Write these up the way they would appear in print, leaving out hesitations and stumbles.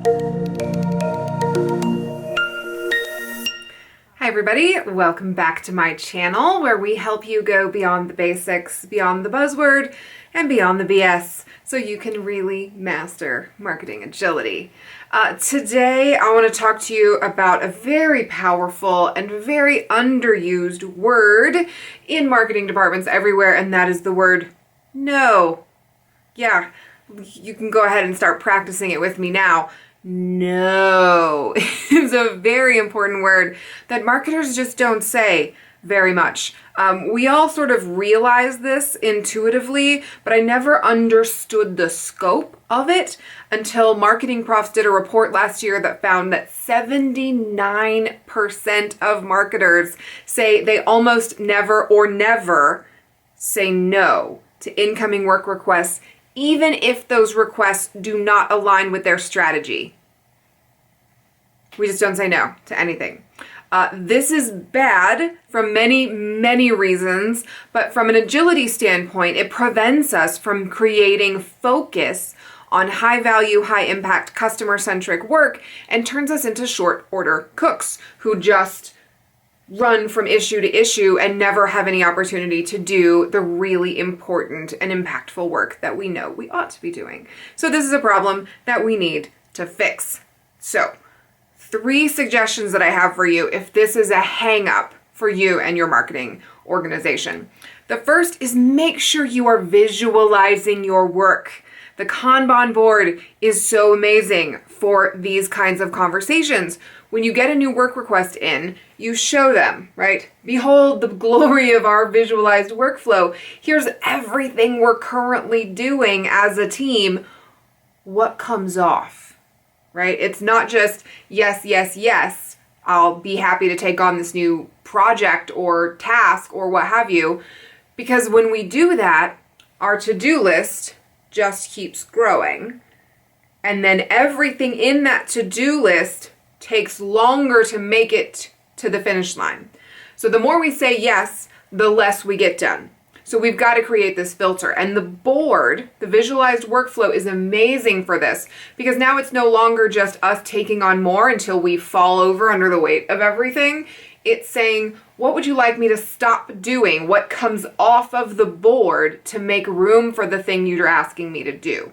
Hi everybody, welcome back to my channel where we help you go beyond the basics, beyond the buzzword, and beyond the BS so you can really master marketing agility. Today I want to talk to you about a very powerful and very underused word in marketing departments everywhere, and that is the word no. Yeah, you can go ahead and start practicing it with me now. No is a very important word that marketers just don't say very much. We all sort of realize this intuitively, but I never understood the scope of it until Marketing Profs did a report last year that found that 79% of marketers say they almost never or never say no to incoming work requests, even if those requests do not align with their strategy. We just don't say no to anything. This is bad from many, many reasons, but from an agility standpoint, it prevents us from creating focus on high value, high impact, customer centric work and turns us into short order cooks who just run from issue to issue and never have any opportunity to do the really important and impactful work that we know we ought to be doing. So this is a problem that we need to fix. So 3 suggestions that I have for you if this is a hang up for you and your marketing organization. The first is make sure you are visualizing your work. The Kanban board is so amazing for these kinds of conversations. When you get a new work request in, you show them, right? Behold the glory of our visualized workflow. Here's everything we're currently doing as a team. What comes off, right? It's not just yes, yes, yes, I'll be happy to take on this new project or task or what have you. Because when we do that, our to-do list just keeps growing. And then everything in that to-do list takes longer to make it to the finish line. So the more we say yes, the less we get done. So we've got to create this filter. And the board, the visualized workflow, is amazing for this because now it's no longer just us taking on more until we fall over under the weight of everything. It's saying, what would you like me to stop doing? What comes off of the board to make room for the thing you're asking me to do?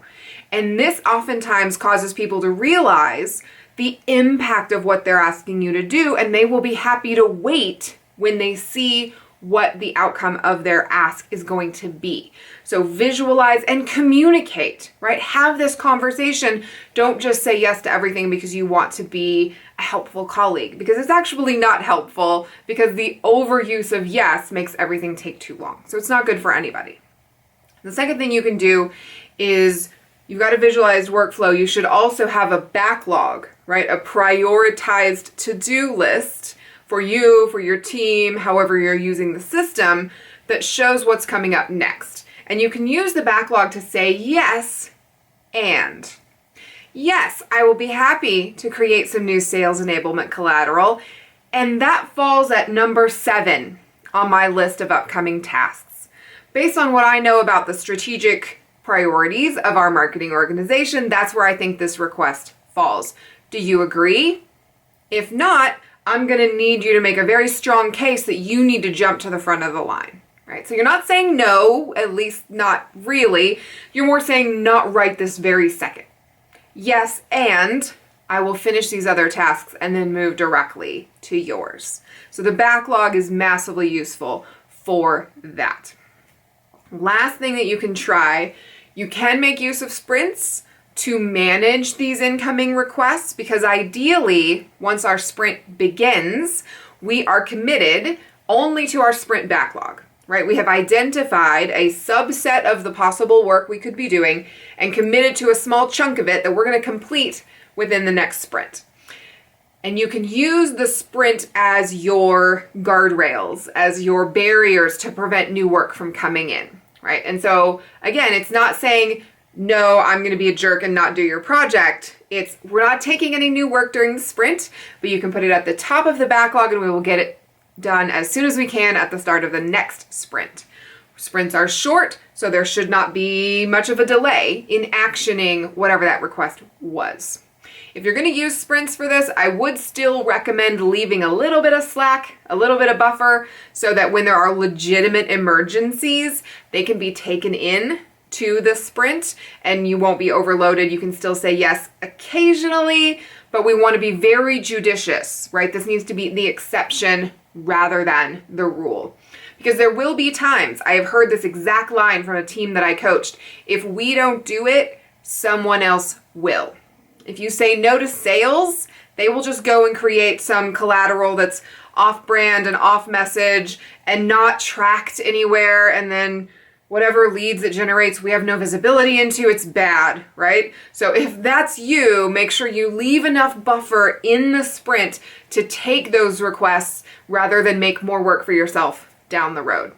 And this oftentimes causes people to realize the impact of what they're asking you to do, and they will be happy to wait when they see what the outcome of their ask is going to be. So visualize and communicate, right? Have this conversation. Don't just say yes to everything because you want to be a helpful colleague, because it's actually not helpful because the overuse of yes makes everything take too long. So it's not good for anybody. The second thing you can do is you've got a visualized workflow. You should also have a backlog, right? A prioritized to-do list for you, for your team, however you're using the system, that shows what's coming up next. And you can use the backlog to say yes and. Yes, I will be happy to create some new sales enablement collateral, and that falls at number 7 on my list of upcoming tasks. Based on what I know about the strategic priorities of our marketing organization, that's where I think this request falls. Do you agree? If not, I'm going to need you to make a very strong case that you need to jump to the front of the line, right? So you're not saying no, at least not really. You're more saying not right this very second. Yes, and I will finish these other tasks and then move directly to yours. So the backlog is massively useful for that. Last thing that you can try, you can make use of sprints to manage these incoming requests, because ideally, once our sprint begins, we are committed only to our sprint backlog, right? We have identified a subset of the possible work we could be doing and committed to a small chunk of it that we're going to complete within the next sprint. And you can use the sprint as your guardrails, as your barriers to prevent new work from coming in, right? And so, again, it's not saying, no, I'm going to be a jerk and not do your project. We're not taking any new work during the sprint, but you can put it at the top of the backlog and we will get it done as soon as we can at the start of the next sprint. Sprints are short, so there should not be much of a delay in actioning whatever that request was. If you're going to use sprints for this, I would still recommend leaving a little bit of slack, a little bit of buffer, so that when there are legitimate emergencies, they can be taken in to the sprint and you won't be overloaded. You can still say yes occasionally, but we want to be very judicious, right? This needs to be the exception rather than the rule. Because there will be times, I have heard this exact line from a team that I coached, if we don't do it, someone else will. If you say no to sales, they will just go and create some collateral that's off-brand and off-message and not tracked anywhere, and then whatever leads it generates, we have no visibility into, it's bad, right? So if that's you, make sure you leave enough buffer in the sprint to take those requests rather than make more work for yourself down the road.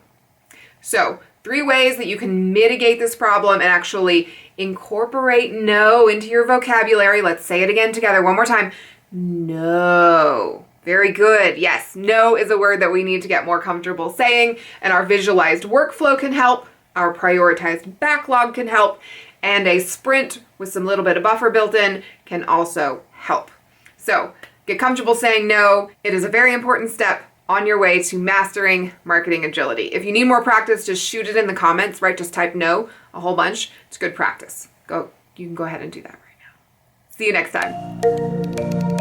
So 3 ways that you can mitigate this problem and actually incorporate no into your vocabulary. Let's say it again together one more time. No. Very good. Yes, no is a word that we need to get more comfortable saying, and our visualized workflow can help. Our prioritized backlog can help, and a sprint with some little bit of buffer built in can also help. So get comfortable saying no. It is a very important step on your way to mastering marketing agility. If you need more practice, just shoot it in the comments, right? Just type no a whole bunch. It's good practice. You can go ahead and do that right now. See you next time.